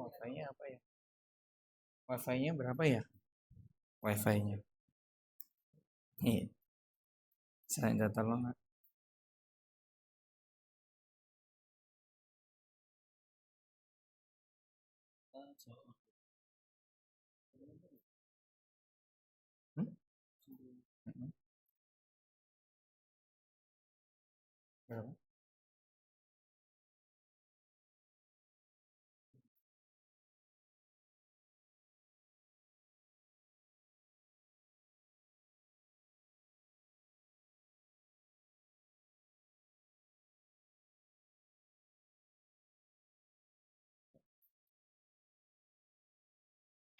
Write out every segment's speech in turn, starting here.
Wifi-nya apa ya? Wifi-nya berapa ya? Wifi-nya. Iya. Saya minta tolong. Hmm? Mm-mm. Berapa?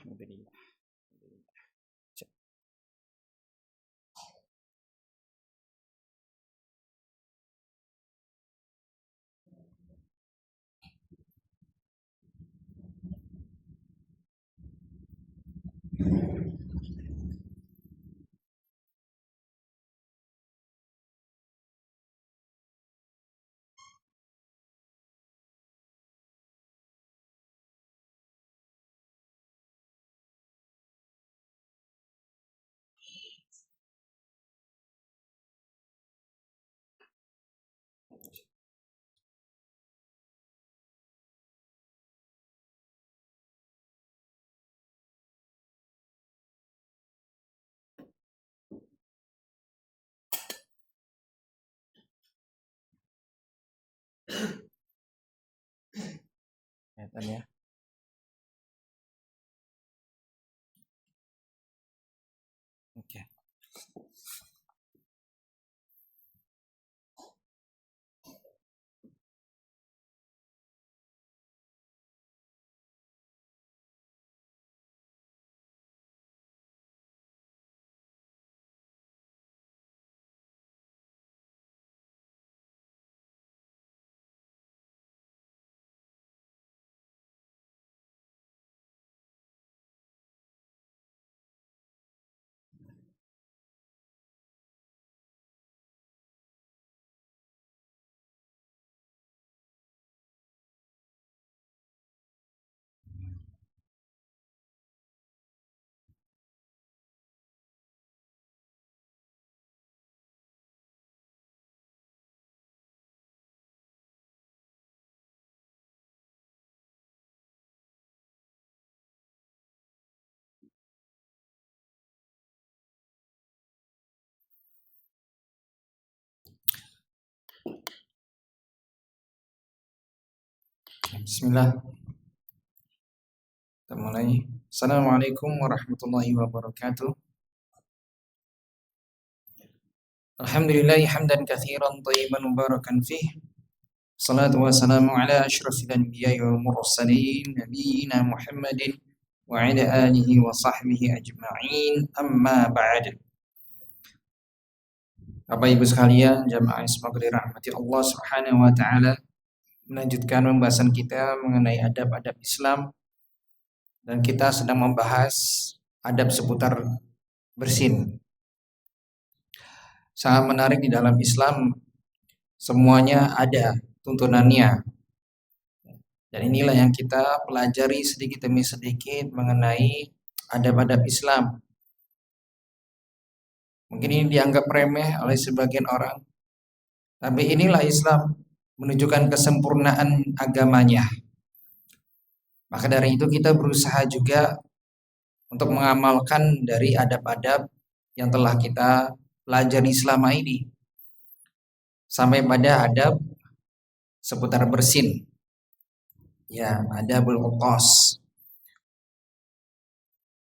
Alhamdulillah. Cek. Kelihatan ya. Oke. Bismillah. Kita mulai. Assalamualaikum warahmatullahi wabarakatuh. Alhamdulillah hamdan katsiran thayyiban mubarakan fih. Salatu wassalamu ala asyrafil anbiya'i wal mursalin nabiyina Muhammadin wa ala alihi wa sahbihi ajma'in. Amma ba'd. Bapak Ibu sekalian, jamaah yang semoga dirahmati Allah Subhanahu wa taala, melanjutkan pembahasan kita mengenai adab-adab Islam, dan kita sedang membahas adab seputar bersin. Sangat menarik di dalam Islam, semuanya ada tuntunannya. Dan inilah yang kita pelajari sedikit demi sedikit mengenai adab-adab Islam. Mungkin ini dianggap remeh oleh sebagian orang, tapi inilah Islam, menunjukkan kesempurnaan agamanya. Maka dari itu kita berusaha juga untuk mengamalkan dari adab-adab yang telah kita pelajari selama ini, sampai pada adab seputar bersin. Ya, adabul uqas.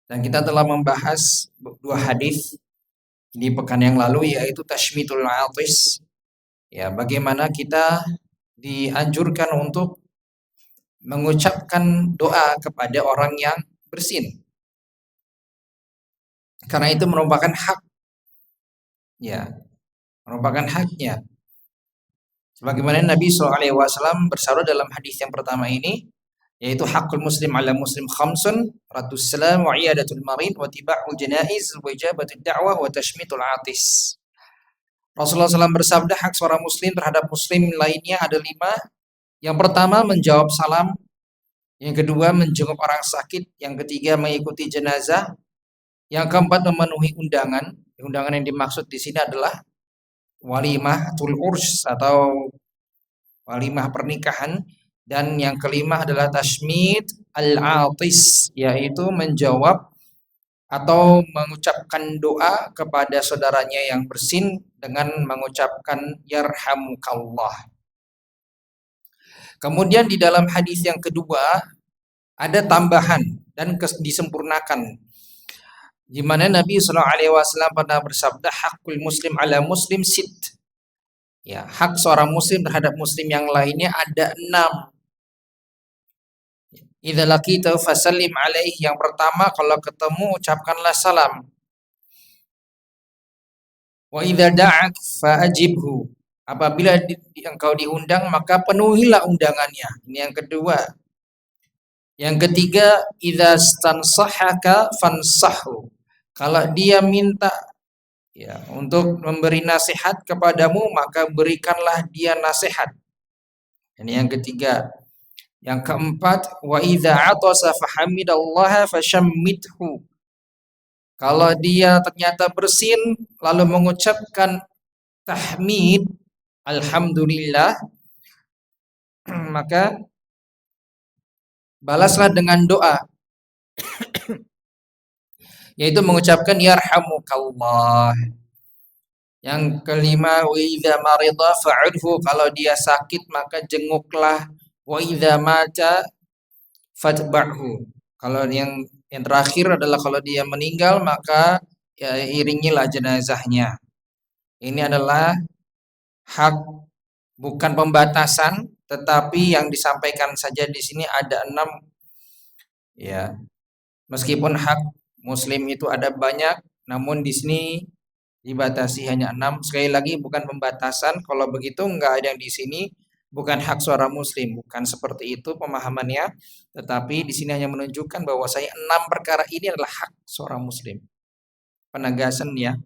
Dan kita telah membahas dua hadis di pekan yang lalu, yaitu tashmitul atis. Ya, bagaimana kita dianjurkan untuk mengucapkan doa kepada orang yang bersin, karena itu merupakan hak. Ya, merupakan haknya. Sebagaimana Nabi SAW bersabda dalam hadis yang pertama ini, yaitu hakul muslim ala muslim khamsun, raddus salam wa iyadatul marid wa tiba'ul janaiz wa ijabatud da'wah wa tashmitul atis. Rasulullah SAW bersabda, hak seorang muslim terhadap muslim lainnya ada 5. Yang pertama, menjawab salam. Yang kedua menjenguk orang sakit, yang ketiga mengikuti jenazah, yang keempat memenuhi undangan. Undangan yang dimaksud di sini adalah walimatul urs atau walimah pernikahan, dan yang kelima adalah tasmid al-atis, yaitu menjawab atau mengucapkan doa kepada saudaranya yang bersin dengan mengucapkan yarhamukallah. Kemudian di dalam hadis yang kedua ada tambahan dan disempurnakan, di mana Nabi SAW pernah bersabda, hakul muslim ala muslim sit. Ya, hak seorang muslim terhadap muslim yang lainnya ada 6. Idza laqita fasallim alaihi, yang pertama kalau ketemu ucapkanlah salam. Wa idza da'ak fa'ajibhu, apabila engkau diundang maka penuhilah undangannya. Ini yang kedua. Yang ketiga, idza stansahaka fansahu, kalau dia minta ya untuk memberi nasihat kepadamu maka berikanlah dia nasihat. Ini yang ketiga. Yang keempat, wa idza atasa fahamidallaha fashammithu, kalau dia ternyata bersin lalu mengucapkan tahmid alhamdulillah, maka balaslah dengan doa, yaitu mengucapkan yarhamukallah. Yang kelima, wa idza marida fa'udhu, kalau dia sakit maka jenguklah. Wa idza mata fatba'hu, kalau yang terakhir adalah kalau dia meninggal maka ya, iringilah jenazahnya. Ini adalah hak, bukan pembatasan, tetapi yang disampaikan saja di sini ada 6 ya. Meskipun hak muslim itu ada banyak, namun di sini dibatasi hanya 6. Sekali lagi bukan pembatasan, kalau begitu enggak ada yang di sini bukan hak seorang muslim, bukan seperti itu pemahamannya, tetapi di sini hanya menunjukkan bahwa 6 perkara ini adalah hak seorang muslim. Penegasan ya.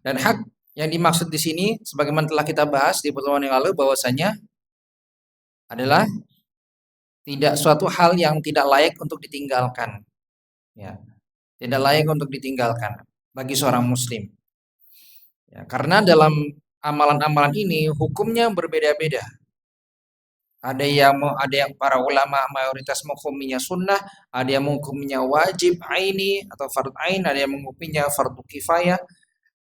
Dan hak yang dimaksud di sini sebagaimana telah kita bahas di pertemuan yang lalu, bahwasanya adalah tidak suatu hal yang tidak layak untuk ditinggalkan. Ya, tidak layak untuk ditinggalkan bagi seorang muslim. Ya, karena dalam amalan-amalan ini hukumnya berbeda-beda. Ada yang para ulama mayoritas menghukumnya sunnah, ada yang menghukumnya wajib aini atau fardhu ain, ada yang menghukumnya fardhu kifayah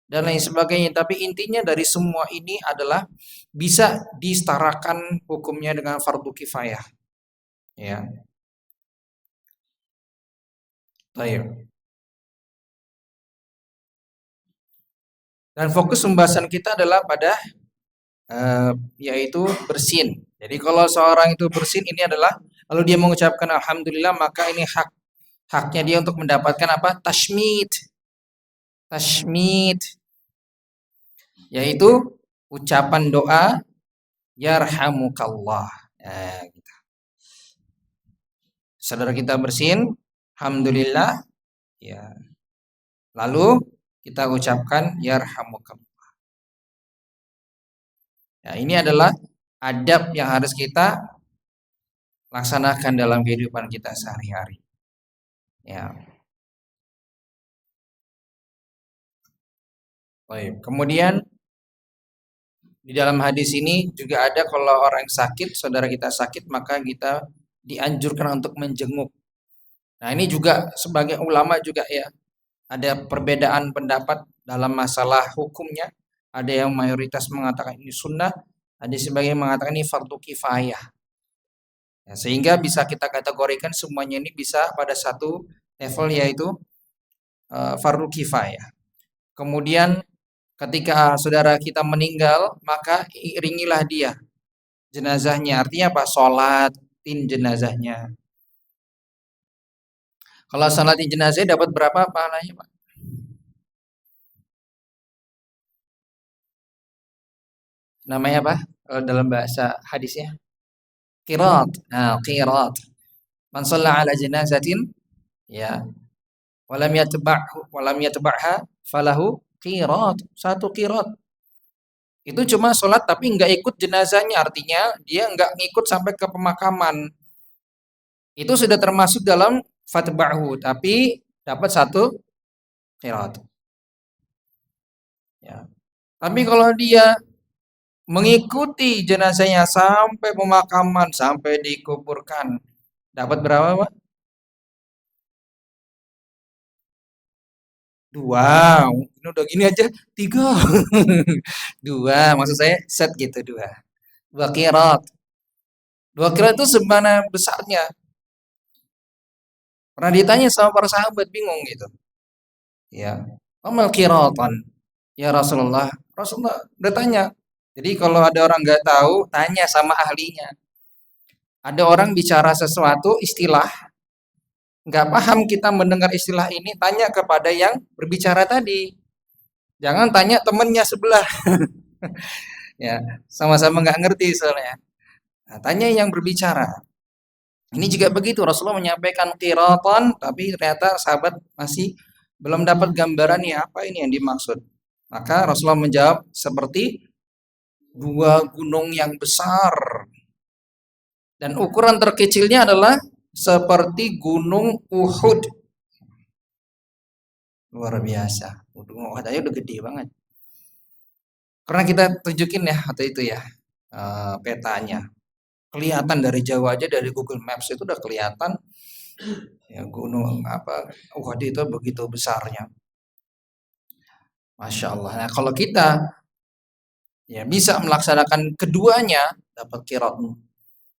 dan lain sebagainya. Tapi intinya dari semua ini adalah bisa disetarakan hukumnya dengan fardhu kifayah. Ya. Baik. Dan fokus pembahasan kita adalah pada yaitu bersin. Jadi kalau seorang itu bersin ini adalah lalu dia mengucapkan alhamdulillah, maka ini haknya dia untuk mendapatkan apa? Tashmid. Tashmid yaitu ucapan doa yarhamukallah. Gitu. Saudara kita bersin, alhamdulillah, ya. Lalu kita ucapkan yarhamukallah. Ya, ini adalah adab yang harus kita laksanakan dalam kehidupan kita sehari-hari. Ya. Baik. Kemudian di dalam hadis ini juga ada kalau orang sakit, saudara kita sakit, maka kita dianjurkan untuk menjenguk. Nah, ini juga sebagai ulama juga ya ada perbedaan pendapat dalam masalah hukumnya. Ada yang mayoritas mengatakan ini sunnah, ada sebagian mengatakan ini fardu kifayah. Ya, sehingga bisa kita kategorikan semuanya ini bisa pada satu level, yaitu fardu kifayah. Kemudian ketika saudara kita meninggal, maka iringilah dia jenazahnya. Artinya apa? Sholatin jenazahnya. Kalau sholatin jenazah dapat berapa pahalanya, Pak? Namanya apa? Dalam bahasa hadisnya? Qirat. Nah, qirat. Man shalla ala janazatin ya walam yatba'ha falahu qirat. Satu qirat. Itu cuma sholat tapi enggak ikut jenazahnya, artinya dia enggak ngikut sampai ke pemakaman. Itu sudah termasuk dalam fatba'hu, tapi dapat satu qiraat. Ya. Tapi kalau dia mengikuti jenazahnya sampai pemakaman, sampai dikuburkan, dapat berapa, Pak? 2. Ini udah gini aja 3. 2, maksud saya set gitu 2. 2 qiraat. 2 qiraat itu semana besarnya. Pernah ditanya sama para sahabat bingung gitu. Ya. Amal qiraatan. Ya Rasulullah. Rasulullah udah tanya. Jadi kalau ada orang nggak tahu, tanya sama ahlinya. Ada orang bicara sesuatu istilah, nggak paham kita mendengar istilah ini, tanya kepada yang berbicara tadi. Jangan tanya temennya sebelah. Ya, sama-sama nggak ngerti soalnya. Nah, tanya yang berbicara. Ini juga begitu, Rasulullah menyampaikan qiratan, tapi ternyata sahabat masih belum dapat gambaran ya apa ini yang dimaksud. Maka Rasulullah menjawab seperti 2 gunung yang besar. Dan ukuran terkecilnya adalah seperti gunung Uhud. Luar biasa. Gunung Uhud aja udah gede banget. Karena kita tunjukin ya waktu itu ya petanya. Kelihatan dari jauh aja dari Google Maps itu udah kelihatan ya gunung apa Uhud itu begitu besarnya. Masya Allah. Nah kalau kita ya bisa melaksanakan keduanya dapat kirat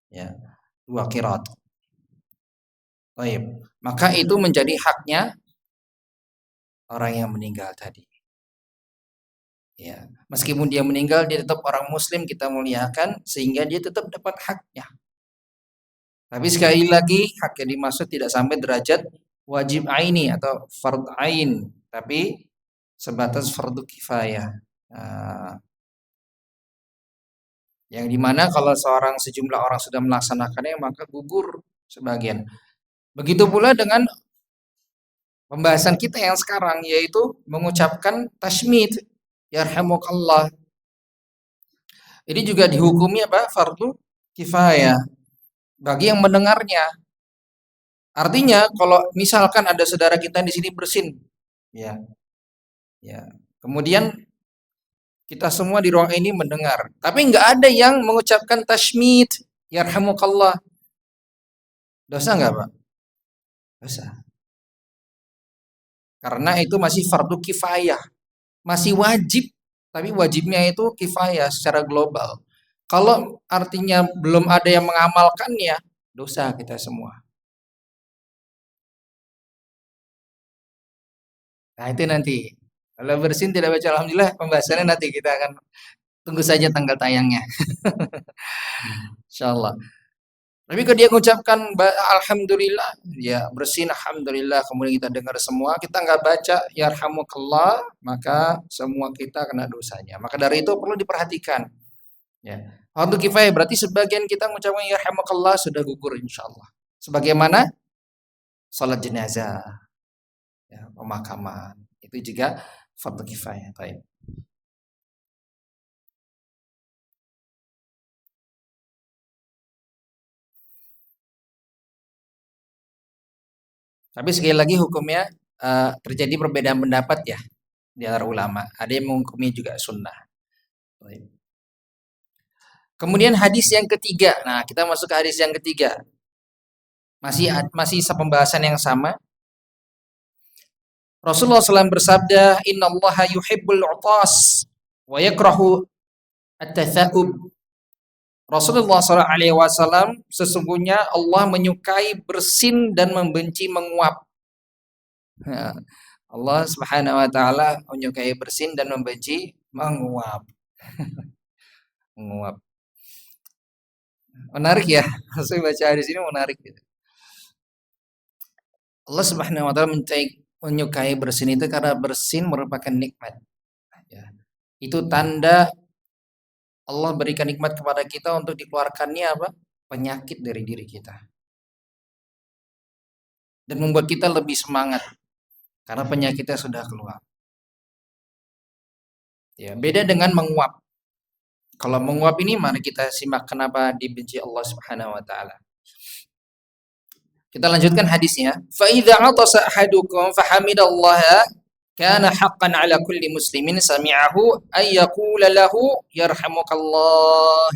ya 2 kirat. Baik. Maka itu menjadi haknya orang yang meninggal tadi. Ya, meskipun dia meninggal dia tetap orang muslim kita muliakan sehingga dia tetap dapat haknya. Tapi sekali lagi hak yang dimaksud tidak sampai derajat wajib aini atau fard ain, tapi sebatas fardu kifayah. Nah, yang dimana kalau seorang sejumlah orang sudah melaksanakannya maka gugur sebagian. Begitu pula dengan pembahasan kita yang sekarang yaitu mengucapkan tasmid yarhamukallah. Ini juga dihukumi apa? Fardu kifayah bagi yang mendengarnya. Artinya kalau misalkan ada saudara kita di sini bersin, ya, ya. Kemudian kita semua di ruang ini mendengar, tapi nggak ada yang mengucapkan tasmid, yarhamukallah. Dosa nggak, Pak? Dosa. Karena itu masih fardu kifayah, masih wajib, tapi wajibnya itu kifayah secara global. Kalau artinya belum ada yang mengamalkannya, dosa kita semua. Nah, itu nanti. Kalau bersin tidak baca alhamdulillah, pembahasannya nanti kita akan tunggu saja tanggal tayangnya. Insyaallah. Tapi kalau dia mengucapkan alhamdulillah, ya bersin alhamdulillah, kemudian kita dengar semua, kita nggak baca yarhamukallah, maka semua kita kena dosanya. Maka dari itu perlu diperhatikan. Ya. Fardu kifayah berarti sebagian kita mengucapkan yarhamukallah sudah gugur insyaallah. Sebagaimana salat jenazah, ya, pemakaman, itu juga fardu kifayah. Baik. Tapi sekali lagi hukumnya terjadi perbedaan pendapat ya di antara ulama. Ada yang menghukumi juga sunnah. Baik. Kemudian hadis yang ketiga. Nah, kita masuk ke hadis yang ketiga. Masih pembahasan yang sama. Rasulullah SAW bersabda, Inna Allah yuhibbul utas wa yakrahu at-tatha'ub. Rasulullah SAW sesungguhnya Allah menyukai bersin dan membenci menguap. Ya, Allah Subhanahu wa taala menyukai bersin dan membenci menguap. Menguap. Menarik ya. Saya baca hadis ini menarik gitu. Allah Subhanahu wa taala menyukai bersin itu karena bersin merupakan nikmat. Ya. Itu tanda Allah berikan nikmat kepada kita untuk dikeluarkannya apa? Penyakit dari diri kita. Dan membuat kita lebih semangat karena penyakitnya sudah keluar. Ya, beda dengan menguap. Kalau menguap ini mari kita simak kenapa dibenci Allah Subhanahu wa taala. Kita lanjutkan hadisnya. Fa idza atasa ahadukum fahamidallaha kana haqqan ala kulli muslimin sami'ahu ay yaqula lahu yarhamukallah.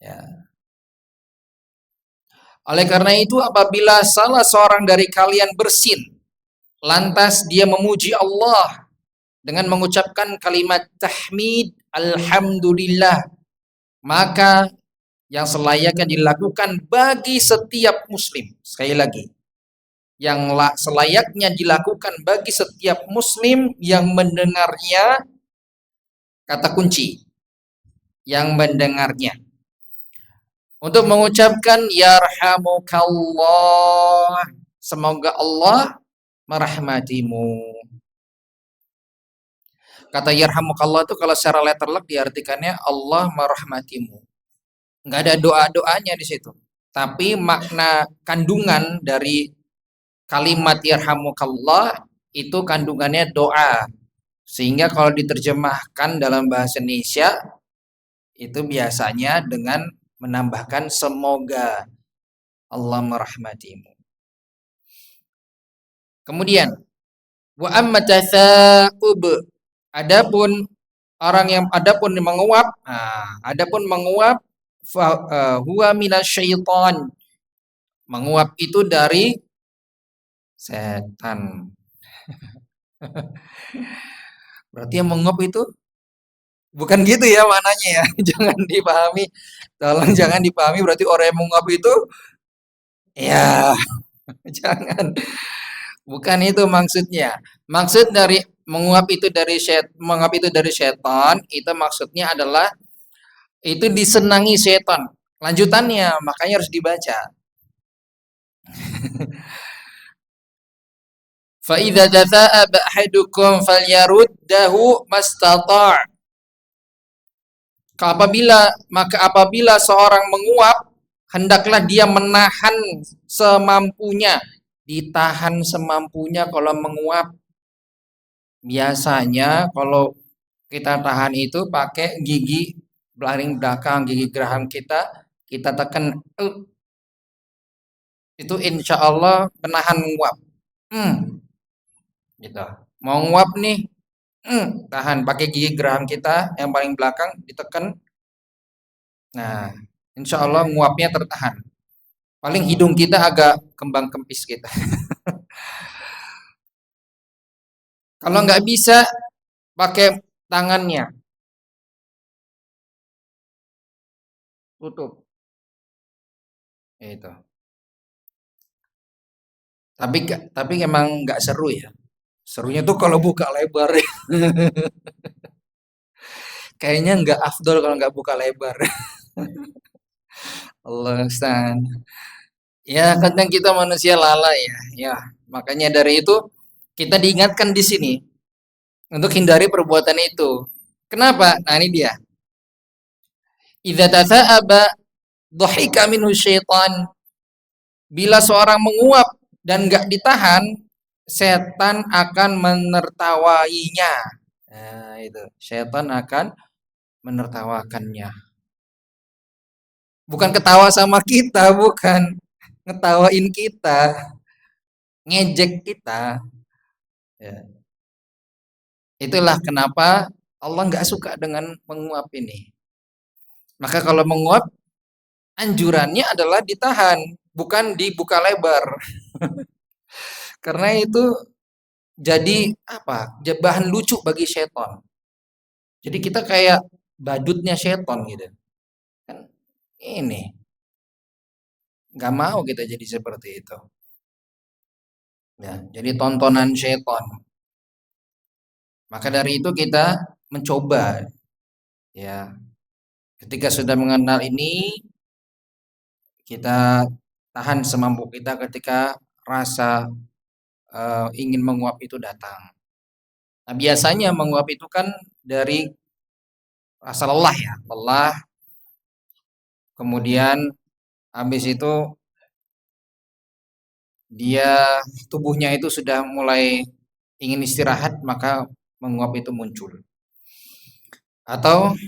Ya. Oleh karena itu apabila salah seorang dari kalian bersin, lantas dia memuji Allah dengan mengucapkan kalimat tahmid alhamdulillah, maka yang selayaknya dilakukan bagi setiap muslim. Sekali lagi, yang selayaknya dilakukan bagi setiap muslim yang mendengarnya, kata kunci, yang mendengarnya, untuk mengucapkan yarhamukallah, semoga Allah merahmatimu. Kata yarhamukallah itu kalau secara letterlek diartikannya Allah merahmatimu. Nggak ada doa-doanya di situ. Tapi makna kandungan dari kalimat yarhamukallah itu kandungannya doa. Sehingga kalau diterjemahkan dalam bahasa Indonesia itu biasanya dengan menambahkan semoga Allah merahmatimu. Kemudian wa amma tatha'ub, adapun menguap, adapun menguap huwa minasyaiton, menguap itu dari setan. Berarti yang menguap itu bukan gitu ya maknanya ya. Jangan dipahami, tolong jangan dipahami berarti orang yang menguap itu ya jangan. Bukan itu maksudnya. Maksud dari menguap itu dari setan itu maksudnya adalah itu disenangi setan. Lanjutannya makanya harus dibaca. Fa idza tatha'aba ahadukum falyaruddahu mastata'. Apabila seorang menguap, hendaklah dia menahan semampunya. Ditahan semampunya kalau menguap. Biasanya kalau kita tahan itu pakai gigi paling belakang, gigi geraham kita tekan, itu insya Allah menahan menguap. Gitu. Mau nguap nih, tahan pakai gigi geraham kita yang paling belakang ditekan. Nah, insya Allah nguapnya tertahan. Paling hidung kita agak kembang kempis kita. Kalau nggak bisa pakai tangannya tutup. Itu. Tapi emang nggak seru ya. Serunya tuh kalau buka lebar. Kayaknya nggak afdol kalau nggak buka lebar. Allah Ustaz. Ya, kadang kita manusia lalai ya. Ya, makanya dari itu kita diingatkan di sini untuk hindari perbuatan itu. Kenapa? Nah, ini dia. Idza tatha'aba dhahika minhu syaitan. Bila seorang menguap dan nggak ditahan, setan akan menertawainya. Nah, itu. Setan akan menertawakannya. Bukan ketawa sama kita, bukan. Ngetawain kita, ngejek kita. Ya. Itulah kenapa Allah nggak suka dengan menguap ini. Maka kalau menguap, anjurannya adalah ditahan, bukan dibuka lebar. Karena itu jadi apa? Bahan lucu bagi setan. Jadi kita kayak badutnya setan gitu. Kan ini nggak mau kita jadi seperti itu. Ya, jadi tontonan setan. Maka dari itu kita mencoba ya. Ketika sudah mengenal ini, kita tahan semampu kita ketika rasa ingin menguap itu datang. Nah, biasanya menguap itu kan dari rasa lelah ya, lelah. Kemudian habis itu tubuhnya itu sudah mulai ingin istirahat, maka menguap itu muncul. Atau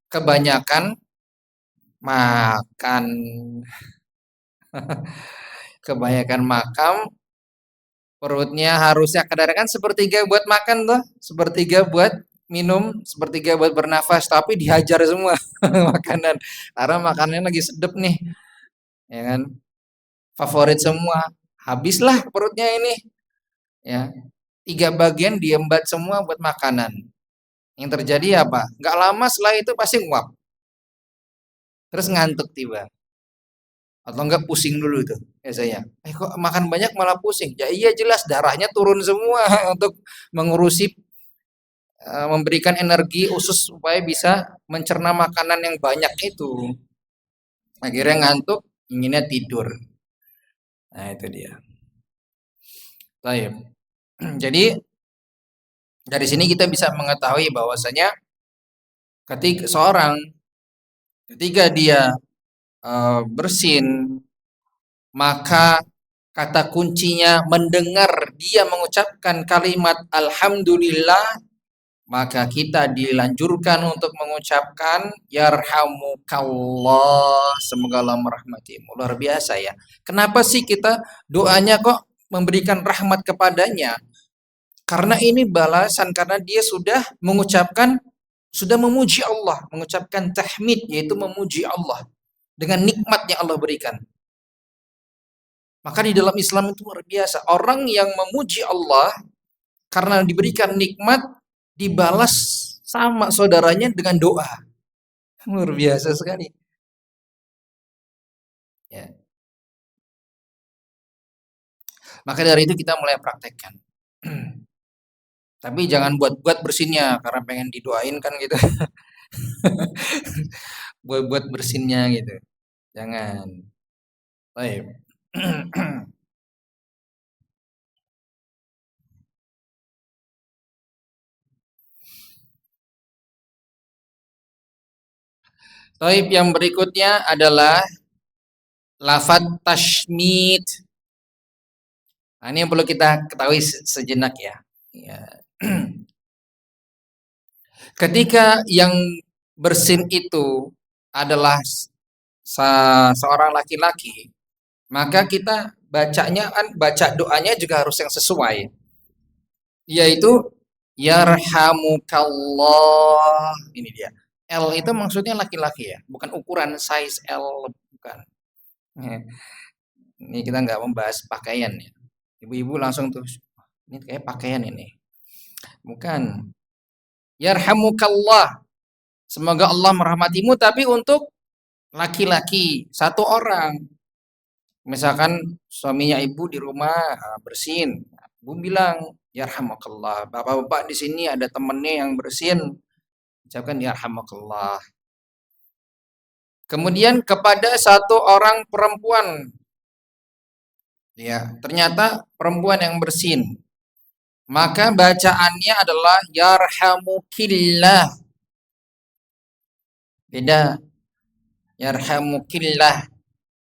kebanyakan makan. Kebanyakan makam, perutnya harusnya kadang kan sepertiga buat makan tuh, sepertiga buat minum, sepertiga buat bernafas, tapi dihajar semua makanan. Karena makannya lagi sedep nih, ya kan? Favorit semua. Habislah perutnya ini, ya. Tiga bagian diembat semua buat makanan. Yang terjadi apa? Nggak lama setelah itu pasti nguap, terus ngantuk tiba. Atau enggak pusing dulu itu biasanya. Kok makan banyak malah pusing? Ya iya jelas darahnya turun semua untuk mengurusi memberikan energi usus supaya bisa mencerna makanan yang banyak itu. Akhirnya ngantuk, inginnya tidur. Nah, itu dia. Baik. Jadi dari sini kita bisa mengetahui bahwasanya ketika seorang ketika dia bersin, maka kata kuncinya mendengar dia mengucapkan kalimat alhamdulillah, maka kita dilanjurkan untuk mengucapkan yarhamukallah, semoga Allah merahmatimu. Luar biasa ya. Kenapa sih kita doanya kok memberikan rahmat kepadanya? Karena ini balasan, karena dia sudah mengucapkan, sudah memuji Allah, mengucapkan tahmid, yaitu memuji Allah dengan nikmat yang Allah berikan. Maka di dalam Islam itu luar biasa. Orang yang memuji Allah karena diberikan nikmat, dibalas sama saudaranya dengan doa. Luar biasa sekali. Ya. Maka dari itu kita mulai praktekkan. Tapi jangan buat-buat bersinnya karena pengen didoain kan gitu. Buat-buat bersinnya gitu. Jangan. Baik. Taib yang berikutnya adalah lafaz tashmid. Nah, ini yang perlu kita ketahui sejenak ya. Ya. Ketika yang bersin itu adalah seorang laki-laki, maka kita bacanya kan baca doanya juga harus yang sesuai, yaitu yarhamukallah. Ini dia. L itu maksudnya laki-laki ya, bukan ukuran size L, bukan. Ini kita nggak membahas pakaian ya. Ibu-ibu langsung tuh, ini kayak pakaian ini. Bukan. Yarhamukallah. Semoga Allah merahmatimu, tapi untuk laki-laki satu orang. Misalkan suaminya ibu di rumah bersin, ibu bilang yarhamukallah. Bapak-bapak di sini ada temennya yang bersin, ucapkan yarhamukallah. Kemudian kepada satu orang perempuan, ya ternyata perempuan yang bersin, maka bacaannya adalah yarhamukillah. Beda. Yarhamukillah.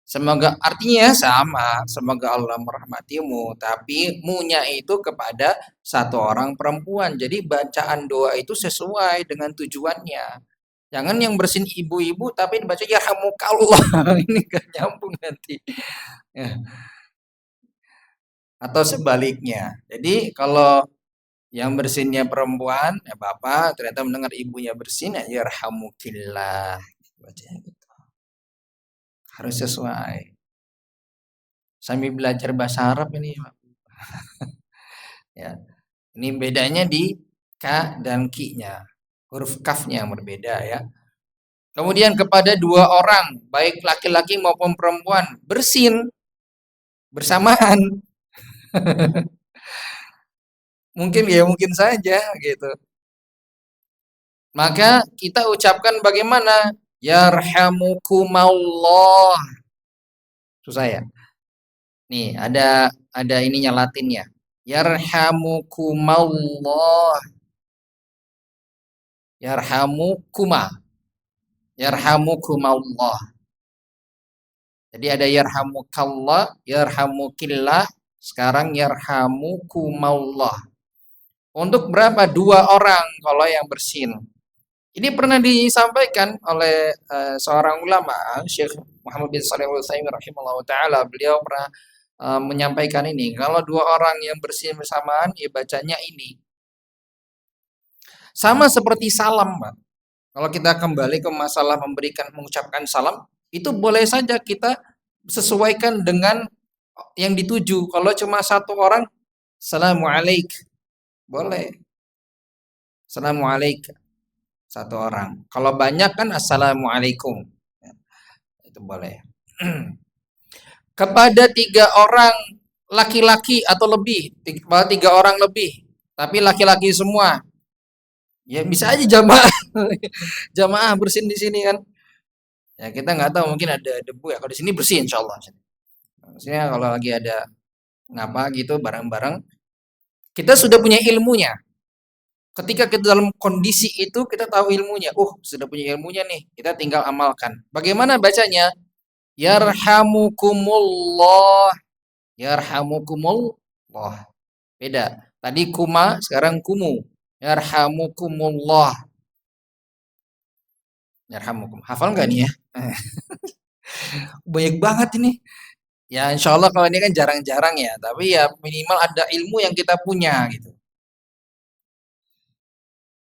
Semoga artinya sama, semoga Allah merahmatimu, tapi munya itu kepada satu orang perempuan. Jadi bacaan doa itu sesuai dengan tujuannya. Jangan yang bersin ibu-ibu tapi dibaca yarhamukallah. Ini gak nyambung nanti. Ya. Atau sebaliknya. Jadi kalau yang bersinnya perempuan, ya bapak ternyata mendengar ibunya bersin, ya yarhamukillah. Bacanya gitu. Harus sesuai. Sambil belajar bahasa Arab ini, ya. Ini bedanya di K dan Ki-nya. Huruf kafnya yang berbeda ya. Kemudian kepada dua orang, baik laki-laki maupun perempuan, bersin bersamaan. Mungkin ya mungkin saja gitu. Maka kita ucapkan bagaimana? Yarhamukumallah. Susah ya? Nih, ada ininya Latinnya. Yarhamukumallah. Yarhamukuma. Yarhamukumallah. Jadi ada yarhamukallah, yarhamukillah, sekarang yarhamukumallah. Untuk berapa? Dua orang kalau yang bersin. Ini pernah disampaikan oleh seorang ulama, Syekh Muhammad bin Shalih Al Utsaimin rahimahullah taala. Beliau pernah menyampaikan ini, kalau dua orang yang bersin bersamaan, ya bacanya ini. Sama seperti salam, Pak. Kalau kita kembali ke masalah mengucapkan salam, itu boleh saja kita sesuaikan dengan yang dituju. Kalau cuma satu orang, Assalamualaikum, boleh. Assalamualaikum, satu orang. Kalau banyak kan Assalamualaikum. Ya, itu boleh. Kepada tiga orang laki-laki atau lebih, tiga orang lebih, tapi laki-laki semua, ya bisa aja jamaah, jamaah bersin di sini kan. Ya kita nggak tahu, mungkin ada debu ya. Kalau di sini bersih insya Allah. Maksudnya kalau lagi ada ngapa gitu bareng-bareng, kita sudah punya ilmunya. Ketika kita dalam kondisi itu kita tahu ilmunya. Sudah punya ilmunya nih. Kita tinggal amalkan. Bagaimana bacanya? Yarhamukumullah. Yarhamukumullah. Beda. Tadi kuma, sekarang kumu. Yarhamukumullah. Yarhamukum. Hafal nggak nih ya? Banyak banget ini. Ya insya Allah kalau ini kan jarang-jarang ya. Tapi ya minimal ada ilmu yang kita punya gitu.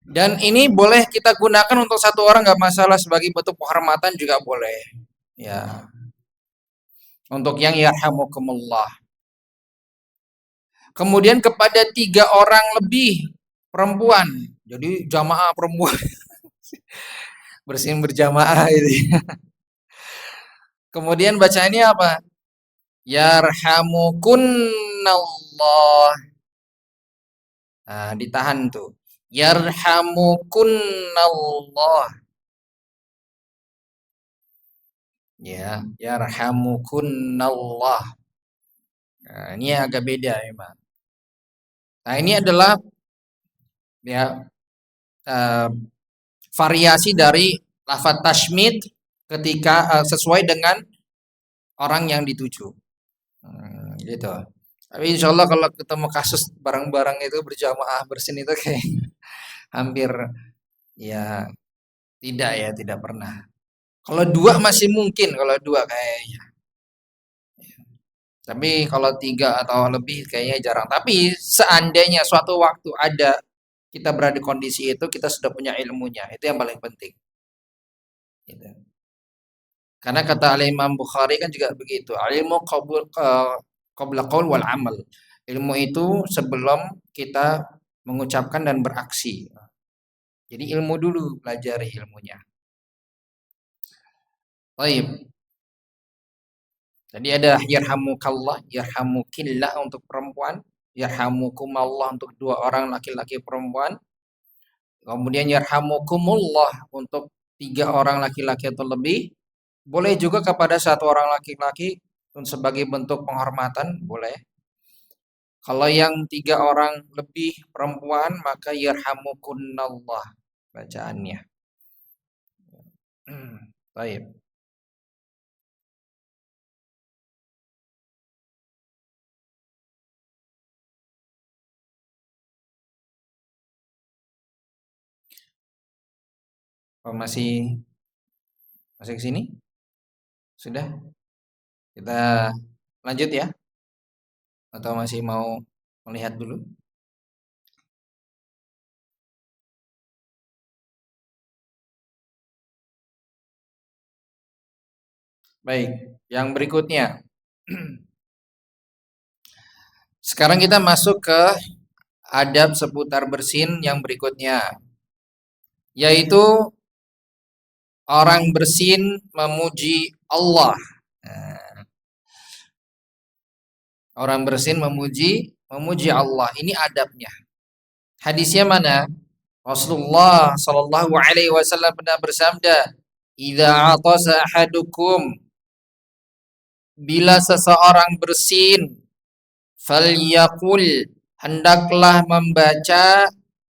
Dan ini boleh kita gunakan untuk satu orang nggak masalah, sebagai bentuk penghormatan juga boleh. Ya. Untuk yang yarhamukumullah. Kemudian kepada tiga orang lebih perempuan. Jadi jamaah perempuan bersin berjamaah itu. Kemudian bacaannya apa? Yarhamukunallah. Nah, ditahan tuh. Yarhamukunallah. Ya, yarhamukunallah. Nah, ini agak beda memang. Nah, ini adalah ya variasi dari lafaz tashmid ketika sesuai dengan orang yang dituju. Gitu. Tapi insya Allah kalau ketemu kasus barang-barang itu berjamaah bersin itu kayak hampir ya tidak pernah. Kalau dua masih mungkin, kalau dua kayaknya. Tapi kalau tiga atau lebih kayaknya jarang. Tapi seandainya suatu waktu ada kita berada di kondisi itu, kita sudah punya ilmunya. Itu yang paling penting. Gitu. Karena kata Al-Imam Bukhari kan juga begitu. Ilmu qabla qaul wal amal. Ilmu itu sebelum kita mengucapkan dan beraksi. Jadi ilmu dulu, pelajari ilmunya. Baik. Jadi ada yarhamukallah, yarhamukillah untuk perempuan, yarhamukumallah untuk dua orang laki-laki perempuan. Kemudian yarhamukumullah untuk tiga orang laki-laki atau lebih. Boleh juga kepada satu orang laki-laki sebagai bentuk penghormatan, boleh. Kalau yang tiga orang lebih perempuan, maka yarhamukunallah bacaannya. Baik. Oh, masih ke sini? Sudah? Kita lanjut ya? Atau masih mau melihat dulu? Baik, yang berikutnya. Sekarang kita masuk ke adab seputar bersin yang berikutnya, yaitu orang bersin memuji Allah. Orang bersin memuji Allah. Ini adabnya. Hadisnya mana? Rasulullah Shallallahu Alaihi Wasallam pernah bersabda, "Idza atasa ahadukum, bila seseorang bersin, falyaqul, hendaklah membaca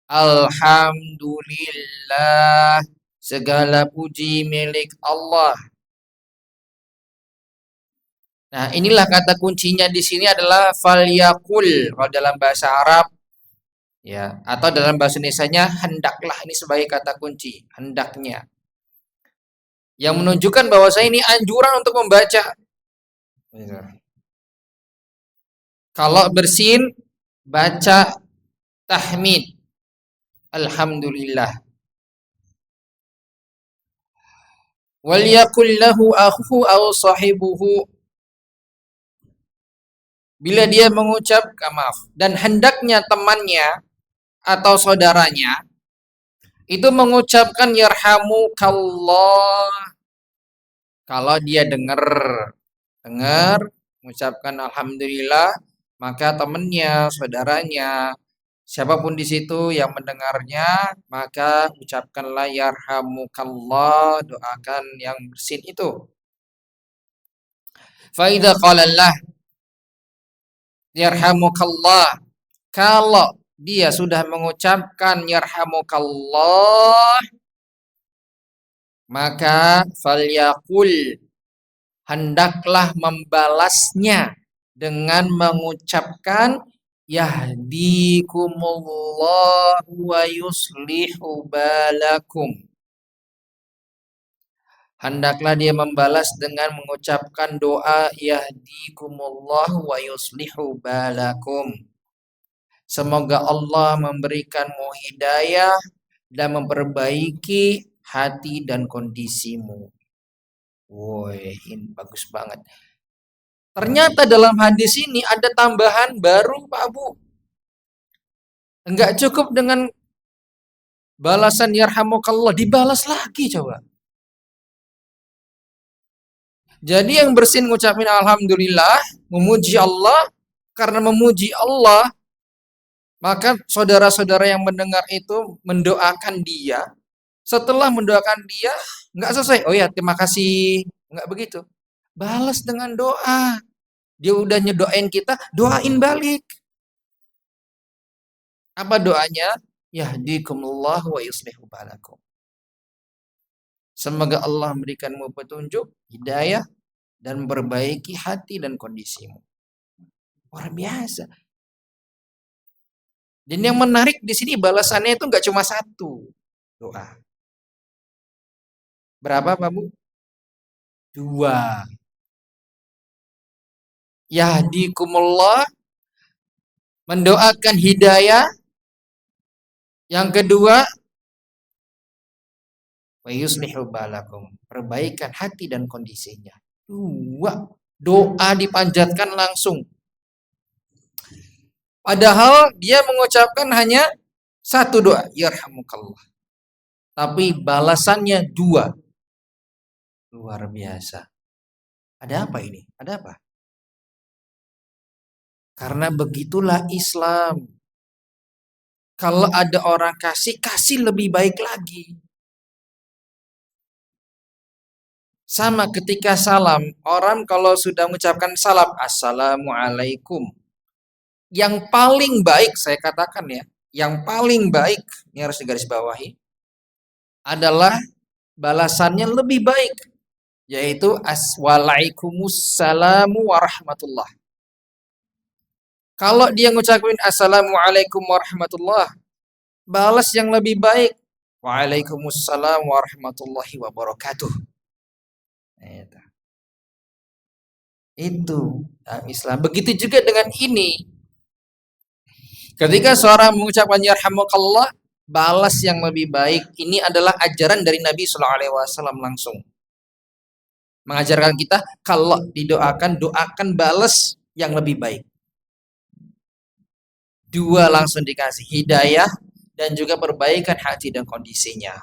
alhamdulillah, segala puji milik Allah." Nah, inilah kata kuncinya di sini adalah falyaqul. Kalau dalam bahasa Arab Ya, atau dalam bahasa Indonesianya hendaklah, ini sebagai kata kunci, hendaknya. Yang menunjukkan bahwa saya ini anjuran untuk membaca. Gitu. Kalau bersin, baca tahmid, alhamdulillah. Wal yakul lahu akhuhu aw sahibuhu, bila dia mengucap maaf, dan hendaknya temannya atau saudaranya itu mengucapkan yarhamukallah kalau dia dengar mengucapkan alhamdulillah, maka temannya, saudaranya, siapapun di situ yang mendengarnya, maka ucapkanlah yarhamukallah, doakan yang bersin itu. Fa idza qala yarhamukallah, kalau dia sudah mengucapkan yarhamukallah, maka falyaqul, hendaklah membalasnya dengan mengucapkan yahdikumullahu wa yuslihu balakum. Hendaklah dia membalas dengan mengucapkan doa yahdikumullahu wa yuslihu balakum. Semoga Allah memberikanmu hidayah dan memperbaiki hati dan kondisimu. Woi, ini bagus banget. Ternyata dalam hadis ini ada tambahan baru, Pak Abu. Enggak cukup dengan balasan yarhamukallah, dibalas lagi coba. Jadi yang bersin ngucapin alhamdulillah, memuji Allah, karena memuji Allah, maka saudara-saudara yang mendengar itu mendoakan dia. Setelah mendoakan dia, enggak selesai. Oh ya, terima kasih. Enggak begitu. Balas dengan doa. Dia udah nyedoain kita, doain balik. Apa doanya? Yahdikumullah wa yuslihu balakum. Semoga Allah memberikanmu petunjuk, hidayah, dan memperbaiki hati dan kondisimu. Luar biasa. Dan yang menarik di sini balasannya itu nggak cuma satu doa. Berapa, Pak Bu? 2. Yahdikumullah, mendoakan hidayah. Yang kedua, wa yuslihu balakum, perbaikan hati dan kondisinya. 2. Doa dipanjatkan langsung. Padahal dia mengucapkan hanya satu doa, yarhamukallah. Tapi balasannya 2. Luar biasa. Ada apa ini? Ada apa? Karena begitulah Islam. Kalau ada orang kasih, kasih lebih baik lagi. Sama ketika salam, orang kalau sudah mengucapkan salam, assalamualaikum. Yang paling baik, saya katakan ya, yang paling baik, ini harus digarisbawahi, adalah balasannya lebih baik, yaitu waalaikumsalam warahmatullah. Kalau dia ngucapin assalamualaikum warahmatullah, balas yang lebih baik, waalaikumsalam warahmatullahi wabarakatuh. Itu Islam. Begitu juga dengan ini. Ketika seorang mengucapkan yarhamukallah, balas yang lebih baik. Ini adalah ajaran dari Nabi Sallallahu Alaihi Wasallam langsung. Mengajarkan kita kalau didoakan, doakan balas yang lebih baik. 2 langsung dikasih hidayah dan juga perbaikan hati dan kondisinya.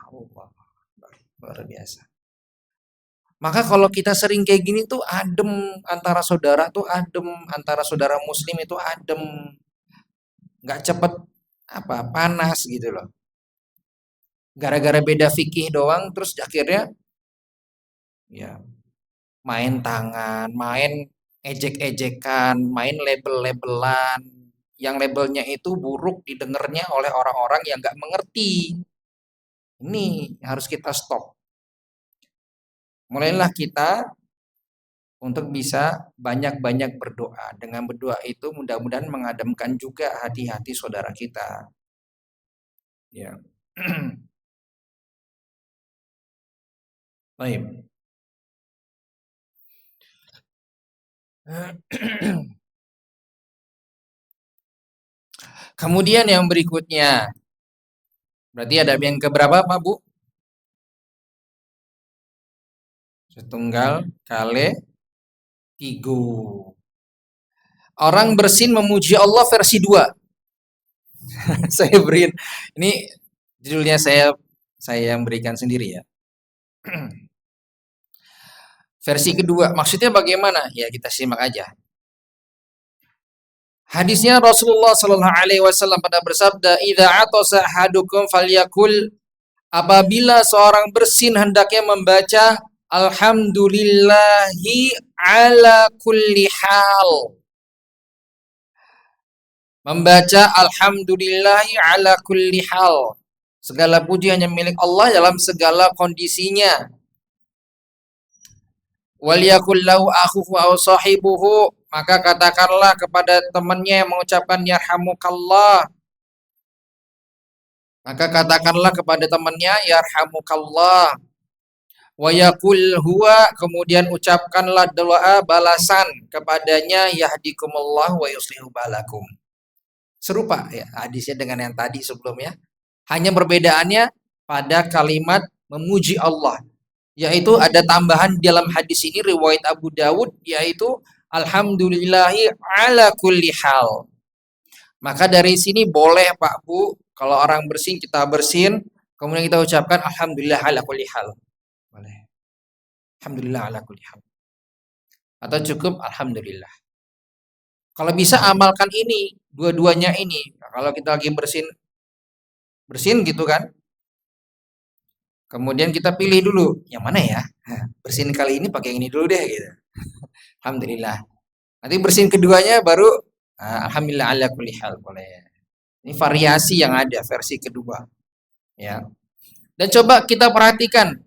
Luar biasa. Maka kalau kita sering kayak gini tuh adem, antara saudara tuh adem, antara saudara muslim itu adem. Nggak cepet panas gitu loh. Gara-gara beda fikih doang terus akhirnya ya main tangan, main ejek-ejekan, main label-labelan, yang labelnya itu buruk didengarnya oleh orang-orang yang nggak mengerti. Ini harus kita stop. Mulailah kita untuk bisa banyak-banyak berdoa. Dengan berdoa itu mudah-mudahan mengademkan juga hati-hati saudara kita. Ya. Baik. Kemudian yang berikutnya, berarti ada yang keberapa Pak Bu? Setunggal kali tiga. Orang bersin memuji Allah versi 2. Saya beri ini judulnya saya yang berikan sendiri ya. Versi kedua, maksudnya bagaimana? Ya kita simak aja. Hadisnya Rasulullah Shallallahu Alaihi Wasallam pada bersabda, "Idza atasa ahadukum falyakul." Apabila seorang bersin hendaknya membaca Alhamdulillahi ala kulli hal. Membaca Alhamdulillahi ala kulli hal. Segala puji hanya milik Allah dalam segala kondisinya. Waliyakul lahu akhuhu aw sahibuhu, maka katakanlah kepada temannya yang mengucapkan yarhamukallah. Maka katakanlah kepada temannya yarhamukallah. Wa yaqul huwa, kemudian ucapkanlah doa balasan kepadanya yahdikumullah wa yuslihu balakum. Serupa ya hadisnya dengan yang tadi sebelumnya. Hanya perbedaannya pada kalimat memuji Allah, yaitu ada tambahan dalam hadis ini riwayat Abu Dawud, yaitu alhamdulillahi ala kulli hal. Maka dari sini boleh Pak Bu, kalau orang bersin kita bersin, kemudian kita ucapkan alhamdulillah ala kulli hal. Boleh. Alhamdulillah ala kulli hal. Atau cukup alhamdulillah. Kalau bisa amalkan ini, dua-duanya ini. Nah, kalau kita lagi bersin gitu kan. Kemudian kita pilih dulu yang mana ya. Bersin kali ini pakai ini dulu deh gitu. Alhamdulillah. Nanti bersin keduanya baru alhamdulillah ala kulli hal boleh. Ini variasi yang ada versi kedua. Ya. Dan coba kita perhatikan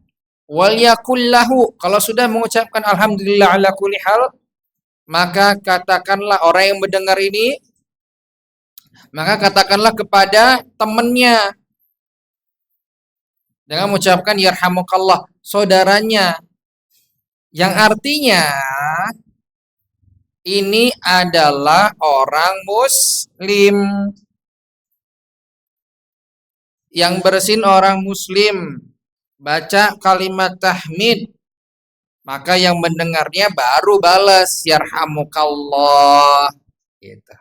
wal yakullahu, kalau sudah mengucapkan alhamdulillah ala kulli hal, maka katakanlah orang yang mendengar ini, maka katakanlah kepada temannya dengan mengucapkan yarhamukallah, saudaranya, yang artinya ini adalah orang muslim, yang bersin orang muslim, baca kalimat tahmid, maka yang mendengarnya baru balas yarhamukallah gitu.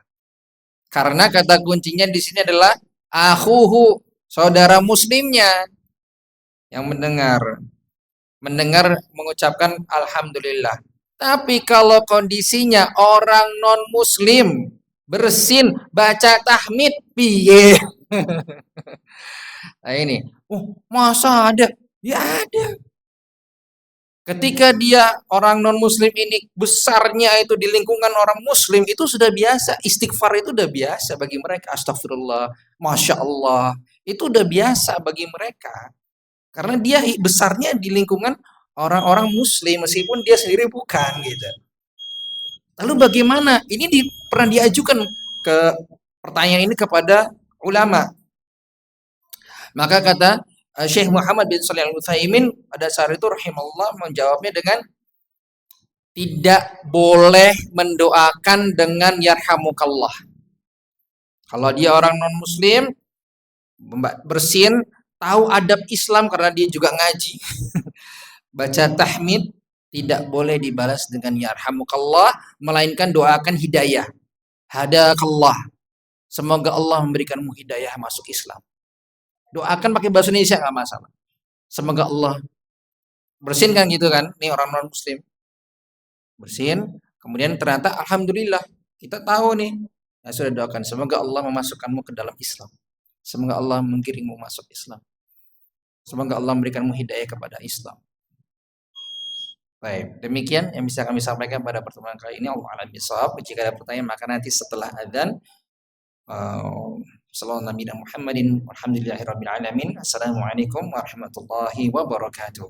Karena kata kuncinya di sini adalah akhuhu, saudara muslimnya yang mendengar mengucapkan alhamdulillah. Tapi kalau kondisinya orang non muslim bersin baca tahmid piye? Nah ini, masa ada? Ya ada. Ketika dia orang non muslim ini besarnya itu di lingkungan orang muslim, itu sudah biasa. Istighfar itu udah biasa bagi mereka. Astagfirullah, Masya Allah, itu udah biasa bagi mereka. Karena dia besarnya di lingkungan orang-orang muslim meskipun dia sendiri bukan gitu. Lalu bagaimana? Ini pernah diajukan ke pertanyaan ini kepada ulama. Maka kata Syekh Muhammad bin Shalih Al-Utsaimin pada saat itu rahimahullah menjawabnya dengan tidak boleh mendoakan dengan yarhamukallah. Kalau dia orang non muslim bersin, tahu adab Islam karena dia juga ngaji, baca tahmid, tidak boleh dibalas dengan yarhamukallah, melainkan doakan hidayah. Hadakallah, semoga Allah memberikanmu hidayah masuk Islam. Doakan pakai bahasa Indonesia nggak masalah. Semoga Allah bersin kan gitu kan. Ini orang non muslim bersin, kemudian ternyata alhamdulillah kita tahu nih. Ya sudah doakan semoga Allah memasukkanmu ke dalam Islam. Semoga Allah mengirimmu masuk Islam. Semoga Allah memberikanmu hidayah kepada Islam. Baik, demikian yang bisa kami sampaikan pada pertemuan kali ini. Allah a'lam bishawab. Jika ada pertanyaan maka nanti setelah adzan. Sallallahu Nabi Muhammadin walhamdulillahirabbil alamin. Assalamualaikum warahmatullahi wabarakatuh.